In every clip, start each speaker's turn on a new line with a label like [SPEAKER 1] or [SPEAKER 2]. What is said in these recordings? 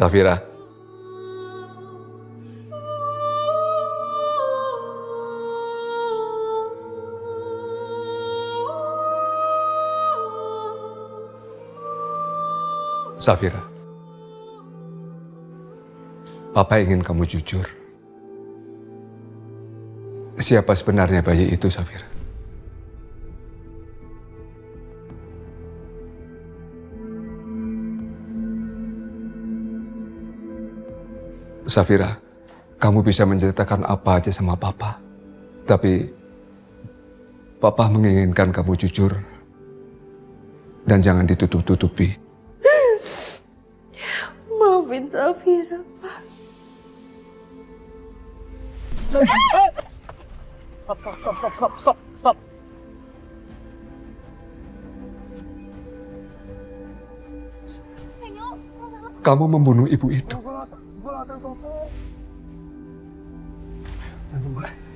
[SPEAKER 1] Safira. Safira. Papa ingin kamu jujur. Siapa sebenarnya bayi itu, Safira? Safira, kamu bisa menceritakan apa aja sama Papa. Tapi Papa menginginkan kamu jujur dan jangan ditutup-tutupi.
[SPEAKER 2] Maafin Safira, Pak.
[SPEAKER 3] Stop.
[SPEAKER 1] Kamu membunuh ibu itu.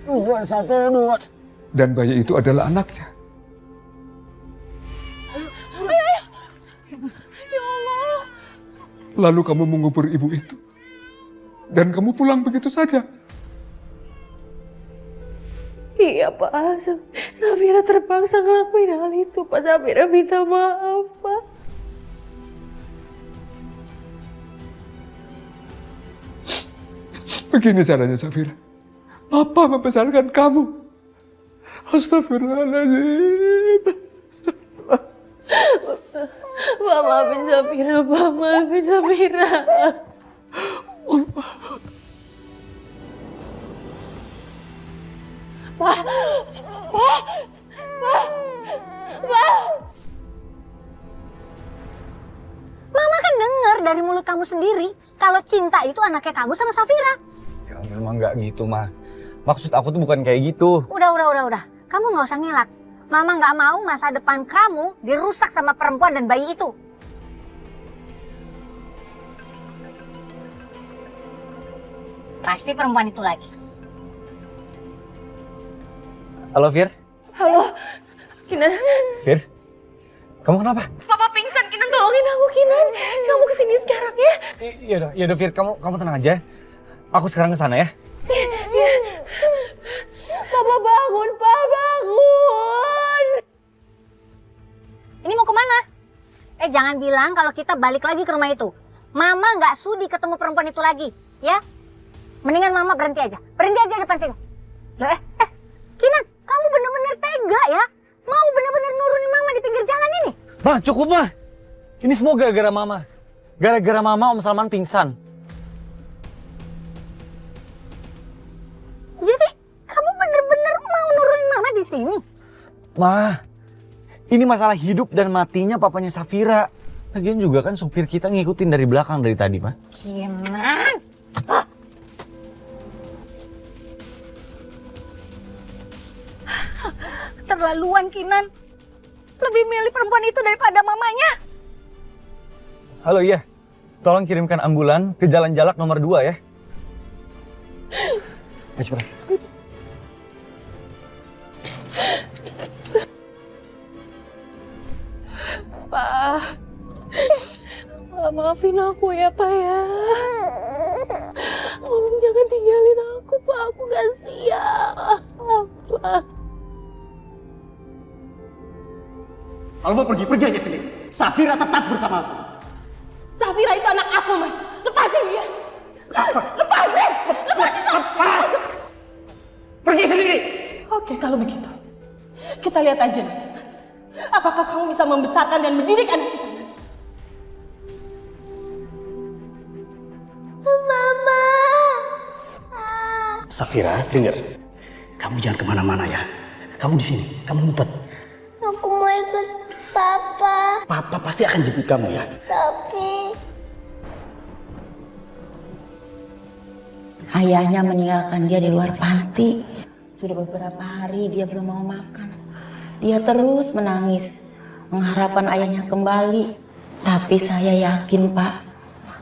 [SPEAKER 3] Dua.
[SPEAKER 1] Dan bayi itu adalah anaknya.
[SPEAKER 2] Ya Allah.
[SPEAKER 1] Lalu kamu mengubur ibu itu. Dan kamu pulang begitu saja.
[SPEAKER 2] Iya, Pak. Safira terpaksa ngelakuin hal itu, Pak. Safira minta maaf, Pak.
[SPEAKER 1] Begini caranya, Safira. Papa membesarkan kamu. Astagfirullahaladzim.
[SPEAKER 2] Pak, maafin Safira, Pak. Maafin Safira. Pak.
[SPEAKER 4] Mama kan dengar dari mulut kamu sendiri kalau cinta itu anaknya kamu sama Safira.
[SPEAKER 3] Ya memang nggak gitu, Ma. Maksud aku tuh bukan kayak gitu.
[SPEAKER 4] Udah. Kamu nggak usah ngelak. Mama nggak mau masa depan kamu dirusak sama perempuan dan bayi itu. Pasti perempuan itu lagi.
[SPEAKER 3] Halo, Fir.
[SPEAKER 2] Halo. Kinan.
[SPEAKER 3] Fir, kamu kenapa?
[SPEAKER 2] Papa pingsan, Kinan. Tolongin aku, Kinan. Kamu kesini sekarang, ya.
[SPEAKER 3] Iya udah, Fir, kamu tenang aja. Aku sekarang ke sana ya.
[SPEAKER 2] Iya. Papa bangun, Pak. Bangun.
[SPEAKER 4] Ini mau kemana? Jangan bilang kalau kita balik lagi ke rumah itu. Mama nggak sudi ketemu perempuan itu lagi, ya? Mendingan Mama berhenti aja depan sini. Loh, Kinan, kamu bener-bener tega ya? Mau bener-bener nurunin Mama di pinggir jalan ini?
[SPEAKER 3] Ma, cukup, Ma. Ini semua gara-gara Mama. Gara-gara Mama Om Salman pingsan.
[SPEAKER 4] Jadi, kamu bener-bener mau nurunin Mama di sini?
[SPEAKER 3] Ma, ini masalah hidup dan matinya papanya Safira. Lagian juga kan supir kita ngikutin dari belakang dari tadi, Ma.
[SPEAKER 4] Kinan. Terlaluan, Kinan. Lebih milih perempuan itu daripada mamanya.
[SPEAKER 3] Halo, iya. Tolong kirimkan ambulan ke Jalan Jalak nomor 2 ya. Ayo cepetan.
[SPEAKER 2] Pak. Maafin aku ya, Pak, ya. Tolong jangan tinggalin aku, Pak. Aku gak siap. Pak.
[SPEAKER 5] Kalau mau pergi aja sendiri. Safira tetap bersama aku.
[SPEAKER 2] Safira itu anak aku, Mas. Lepasin dia. Lepasin.
[SPEAKER 5] Lepas! Pergi sendiri!
[SPEAKER 2] Oke, kalau begitu. Kita lihat aja nanti, Mas. Apakah kamu bisa membesarkan dan mendidik anak kita, Mas?
[SPEAKER 4] Mama.
[SPEAKER 5] Safira, dengar. Kamu jangan kemana-mana ya. Kamu di sini. Kamu ngumpet.
[SPEAKER 4] Aku mau ikut Papa.
[SPEAKER 5] Papa pasti akan jemput kamu ya.
[SPEAKER 4] Tapi
[SPEAKER 6] ayahnya meninggalkan dia di luar panti. Sudah beberapa hari dia belum mau makan. Dia terus menangis, mengharapkan ayahnya kembali. Tapi saya yakin, Pak,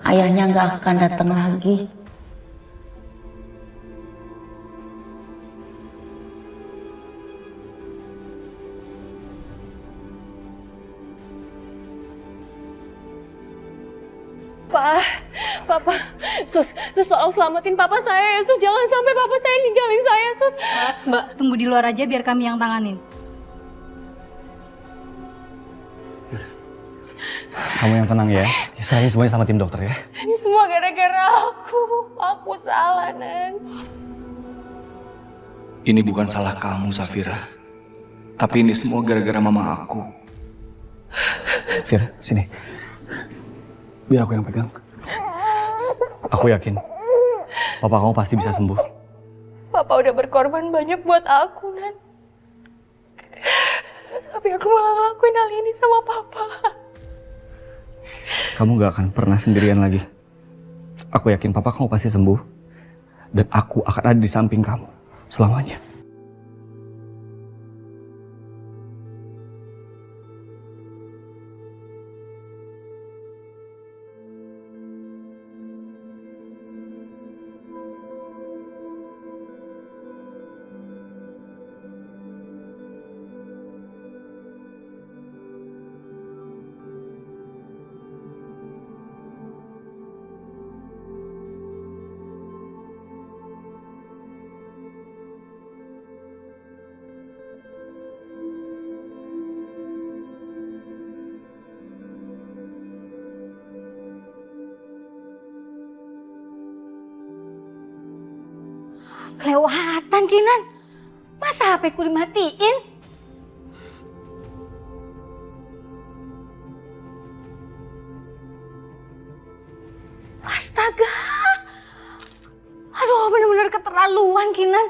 [SPEAKER 6] ayahnya nggak akan datang lagi.
[SPEAKER 2] Pak, Papa, sus tolong selamatin papa saya ya, sus. Jangan sampai papa saya ninggalin saya, sus.
[SPEAKER 7] Mas, Mbak, tunggu di luar aja biar kami yang tanganin.
[SPEAKER 3] Kamu yang tenang ya. Serahin semuanya sama tim dokter ya.
[SPEAKER 2] Ini semua gara-gara aku. Aku salah, Nan.
[SPEAKER 8] Ini bukan salah kamu, Safira. Tapi ini semua gara-gara mama aku.
[SPEAKER 3] Fir, sini. Biar aku yang pegang. Aku yakin papa kamu pasti bisa sembuh.
[SPEAKER 2] Papa udah berkorban banyak buat aku, Nan. Tapi aku malah ngelakuin hal ini sama papa.
[SPEAKER 3] Kamu gak akan pernah sendirian lagi. Aku yakin papa kamu pasti sembuh. Dan aku akan ada di samping kamu selamanya.
[SPEAKER 4] Kelewatan, Kinan. Masa HP ku dimatiin? Astaga. Aduh, bener-bener keterlaluan, Kinan.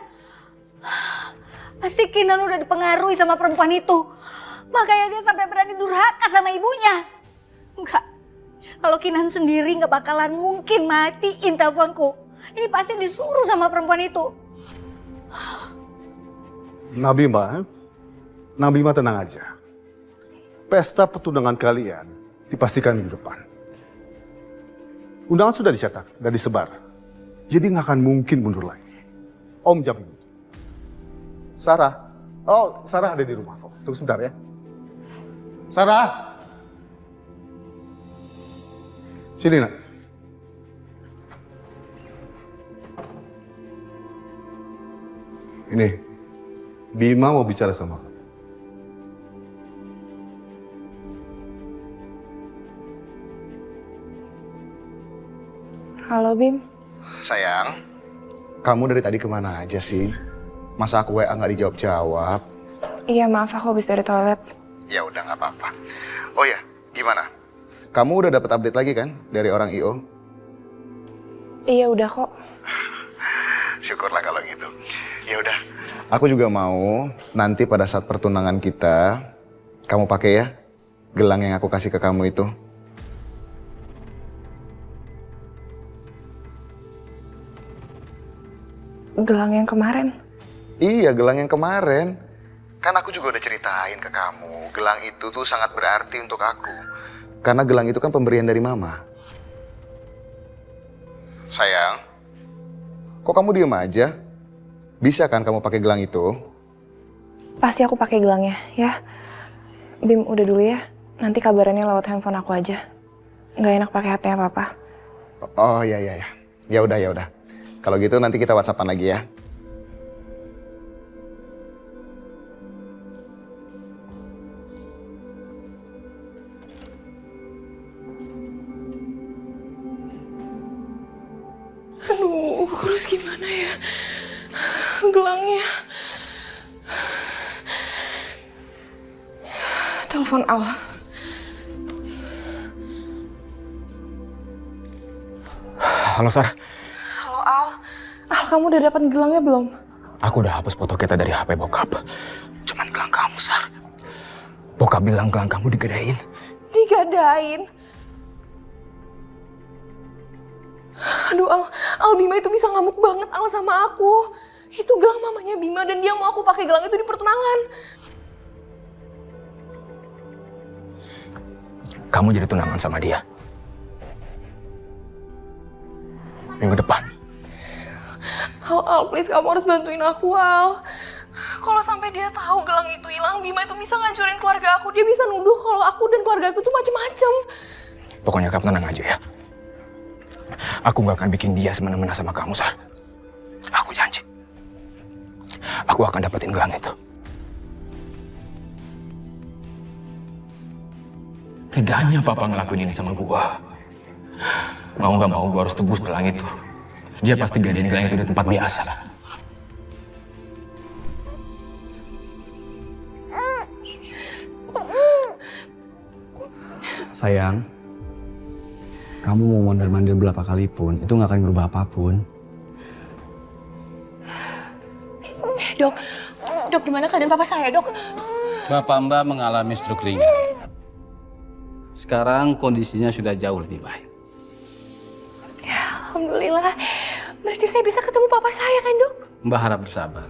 [SPEAKER 4] Pasti Kinan udah dipengaruhi sama perempuan itu. Makanya dia sampai berani durhaka sama ibunya. Enggak. Kalau Kinan sendiri nggak bakalan mungkin matiin teleponku. Ini pasti disuruh sama perempuan itu.
[SPEAKER 9] Nabima tenang aja. Pesta pertunangan kalian dipastikan minggu depan. Undangan sudah dicetak dan disebar. Jadi nggak akan mungkin mundur lagi. Om jamin. Sarah. Oh, Sarah ada di rumah kok. Tunggu sebentar ya. Sarah. Sini, Nak. Ini, Bima mau bicara sama kamu.
[SPEAKER 2] Halo, Bim.
[SPEAKER 10] Sayang, kamu dari tadi kemana aja sih? Masa aku WA nggak dijawab-jawab?
[SPEAKER 2] Iya, maaf aku habis dari toilet.
[SPEAKER 10] Ya udah nggak apa-apa. Oh ya, gimana? Kamu udah dapat update lagi kan dari orang IO?
[SPEAKER 2] Iya, udah kok.
[SPEAKER 10] Syukurlah kalau gitu. Ya udah, aku juga mau nanti pada saat pertunangan kita, kamu pakai ya gelang yang aku kasih ke kamu itu.
[SPEAKER 2] Gelang yang kemarin.
[SPEAKER 10] Iya, gelang yang kemarin. Kan aku juga udah ceritain ke kamu, gelang itu tuh sangat berarti untuk aku. Karena gelang itu kan pemberian dari mama. Sayang, kok kamu diem aja? Bisa kan kamu pakai gelang itu?
[SPEAKER 2] Pasti aku pakai gelangnya, ya. Bim, udah dulu ya. Nanti kabarannya lewat handphone aku aja. Nggak enak pakai HP-nya papa.
[SPEAKER 10] Oh iya. Ya udah. Kalau gitu nanti kita WhatsAppan lagi ya.
[SPEAKER 2] Aduh, terus gimana ya? Gelangnya. Telepon Al.
[SPEAKER 8] Halo, Sar.
[SPEAKER 2] Halo Al. Al, kamu udah dapat gelangnya belum?
[SPEAKER 8] Aku udah hapus foto kita dari HP bokap. Cuman gelang kamu, Sar. Bokap bilang gelang kamu digadain.
[SPEAKER 2] Digadain? Aduh Al Bima itu bisa ngamuk banget Al sama aku. Itu gelang mamanya Bima dan dia mau aku pakai gelang itu di pertunangan.
[SPEAKER 8] Kamu jadi tunangan sama dia. Minggu depan.
[SPEAKER 2] Al, please kamu harus bantuin aku, Al. Kalau sampai dia tahu gelang itu hilang, Bima itu bisa ngancurin keluarga aku. Dia bisa nuduh kalau aku dan keluarga aku tuh macem-macem.
[SPEAKER 8] Pokoknya kamu tenang aja ya. Aku gak akan bikin dia semena-mena sama kamu, Sar. Aku janji. Aku akan dapetin gelang itu. Teganya papa ngelakuin ini sama gua. Mau gak mau gua harus tebus gelang itu. Dia pasti gadain gelang itu di tempat biasa.
[SPEAKER 3] Sayang, kamu mau mondar-mandir berapa kali pun, itu nggak akan ngerubah apapun.
[SPEAKER 2] Dok, gimana keadaan papa saya, dok?
[SPEAKER 11] Bapak Mbak mengalami stroke ringan. Sekarang kondisinya sudah jauh lebih baik.
[SPEAKER 2] Ya, alhamdulillah. Berarti saya bisa ketemu papa saya kan, dok?
[SPEAKER 11] Mbak harap bersabar.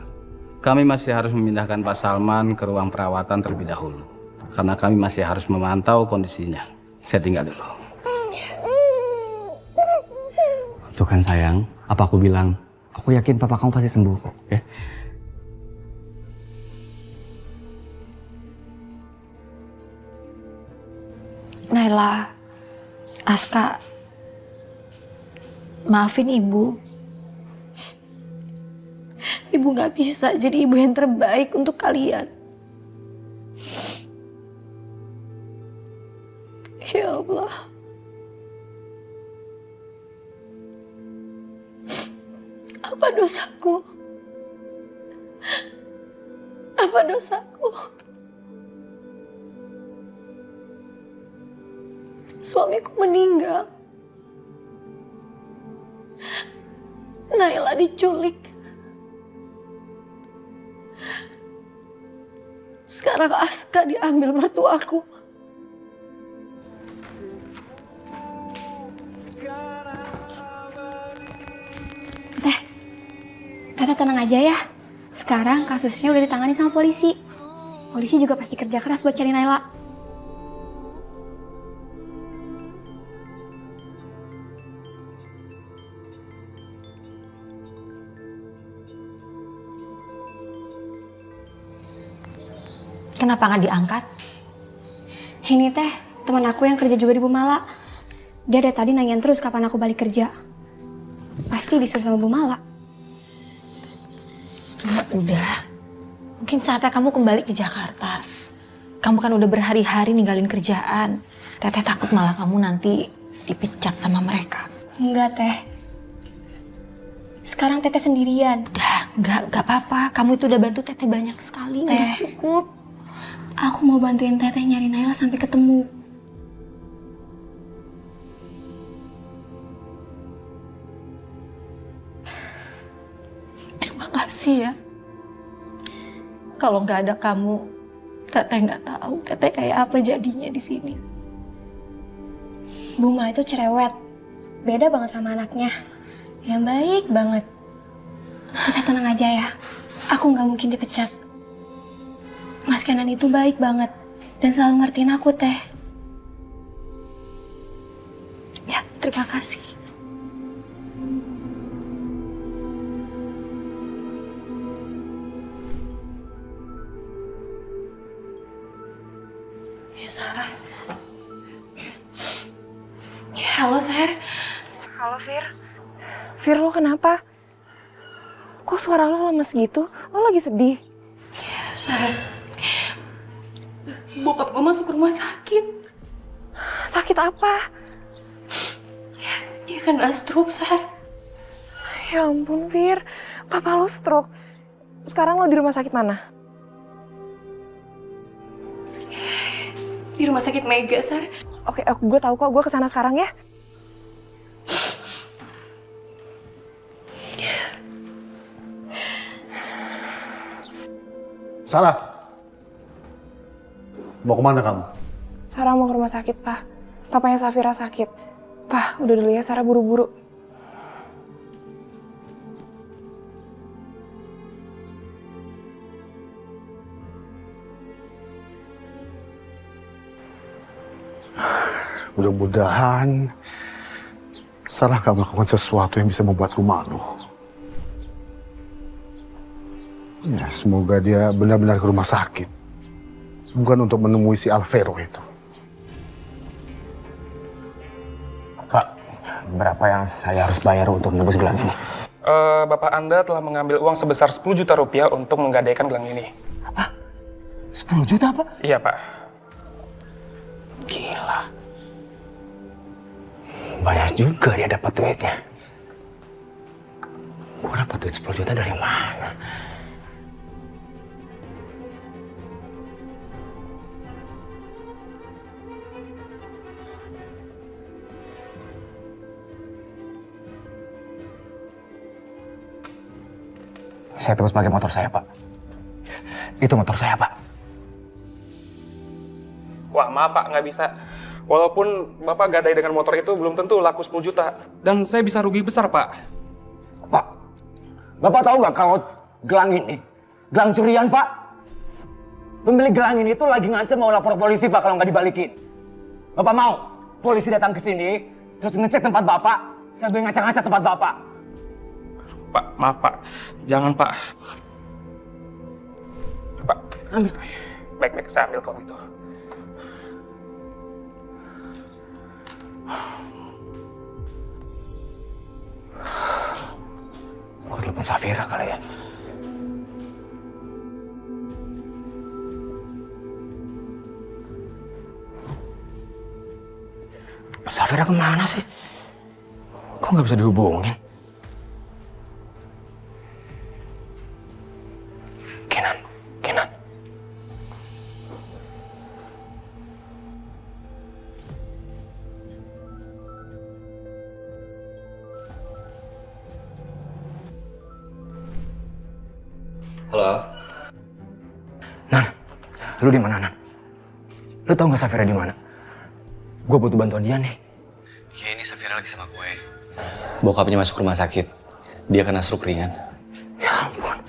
[SPEAKER 11] Kami masih harus memindahkan Pak Salman ke ruang perawatan terlebih dahulu. Karena kami masih harus memantau kondisinya. Saya tinggal dulu.
[SPEAKER 3] Tuh kan sayang, apa aku bilang? Aku yakin papa kamu pasti sembuh kok, ya?
[SPEAKER 6] Naila, Aska, maafin ibu. Ibu gak bisa jadi ibu yang terbaik untuk kalian. Ya Allah. Apa dosaku? Apa dosaku? Suamiku meninggal. Naila diculik. Sekarang Aska diambil mertuaku.
[SPEAKER 12] Tete tenang aja ya. Sekarang kasusnya udah ditangani sama polisi. Polisi juga pasti kerja keras buat cari Naila.
[SPEAKER 6] Kenapa nggak diangkat?
[SPEAKER 12] Ini teh teman aku yang kerja juga di Bumala. Dia dari tadi nanyain terus kapan aku balik kerja. Pasti disuruh sama Bumala.
[SPEAKER 6] Udah, mungkin saatnya kamu kembali ke Jakarta. Kamu kan udah berhari-hari ninggalin kerjaan. Teteh takut malah kamu nanti dipecat sama mereka.
[SPEAKER 12] Enggak teh. Sekarang Teteh sendirian.
[SPEAKER 6] Udah, enggak apa-apa. Kamu itu udah bantu Teteh banyak sekali.
[SPEAKER 12] Teh.
[SPEAKER 6] Udah cukup.
[SPEAKER 12] Aku mau bantuin Teteh nyari Naila sampai ketemu.
[SPEAKER 6] Terima kasih ya. Kalau nggak ada kamu, Teteh nggak tahu Teteh kayak apa jadinya di sini.
[SPEAKER 12] Bumala itu cerewet. Beda banget sama anaknya. Yang baik banget. Teteh tenang aja ya. Aku nggak mungkin dipecat. Mas Kenan itu baik banget. Dan selalu ngertiin aku, Teh.
[SPEAKER 6] Ya, terima kasih.
[SPEAKER 2] Ya, Sarah. Ya, halo, Ser. Halo, Fir. Fir, lo kenapa? Kok suara lo lemes gitu? Lo lagi sedih?
[SPEAKER 12] Ya, Sarah. Bokap gue masuk rumah sakit.
[SPEAKER 2] Sakit apa?
[SPEAKER 12] Dia kena stroke, Sar.
[SPEAKER 2] Ya ampun, Fir. Papa lo stroke. Sekarang lo di rumah sakit mana?
[SPEAKER 12] Di rumah sakit Mega, Sar.
[SPEAKER 2] Oke, gue tahu kok. Gue kesana sekarang ya.
[SPEAKER 9] Sarah, mau kemana kamu?
[SPEAKER 2] Sarah mau ke rumah sakit, Pak. Papanya Safira sakit. Pak, udah dulu ya, Sarah buru-buru.
[SPEAKER 9] Mudah-mudahan Sarah gak melakukan sesuatu yang bisa membuatku malu. Ya, semoga dia benar-benar ke rumah sakit. Bukan untuk menemui si Alvero itu.
[SPEAKER 8] Pak,
[SPEAKER 5] berapa yang saya harus bayar untuk nebus gelang ini?
[SPEAKER 13] Bapak Anda telah mengambil uang sebesar 10 juta rupiah untuk menggadaikan gelang ini.
[SPEAKER 5] Apa? 10 juta, Pak?
[SPEAKER 13] Iya, Pak.
[SPEAKER 5] Gila. Banyak juga dia dapat duitnya. Gue dapat duit 10 juta dari mana? Saya terus pakai motor saya, Pak. Itu motor saya, Pak.
[SPEAKER 13] Wah, maaf Pak, nggak bisa. Walaupun Bapak gadai dengan motor itu belum tentu laku 10 juta. Dan saya bisa rugi besar, Pak.
[SPEAKER 5] Pak, Bapak tahu nggak kalau gelang ini, gelang curian, Pak? Pemilik gelang ini tuh lagi ngancam mau lapor polisi, Pak, kalau nggak dibalikin. Bapak mau polisi datang ke sini, terus ngecek tempat Bapak, sambil ngacak-ngacak tempat Bapak.
[SPEAKER 13] Pak, maaf Pak. Jangan Pak. Pak,
[SPEAKER 5] ambil.
[SPEAKER 13] Baik-baik, saya ambil kalau gitu.
[SPEAKER 5] Gue telepon Safira kali ya. Safira kemana sih? Kok nggak bisa dihubungin? Kenan.
[SPEAKER 11] Halo.
[SPEAKER 5] Nan, lu di mana, Nan? Lu tahu nggak Safira di mana? Gue butuh bantuan dia nih.
[SPEAKER 3] Ya ini Safira lagi sama gue. Bokapnya masuk rumah sakit. Dia kena stroke ringan.
[SPEAKER 5] Ya ampun.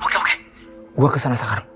[SPEAKER 5] Oke. Gue kesana sekarang.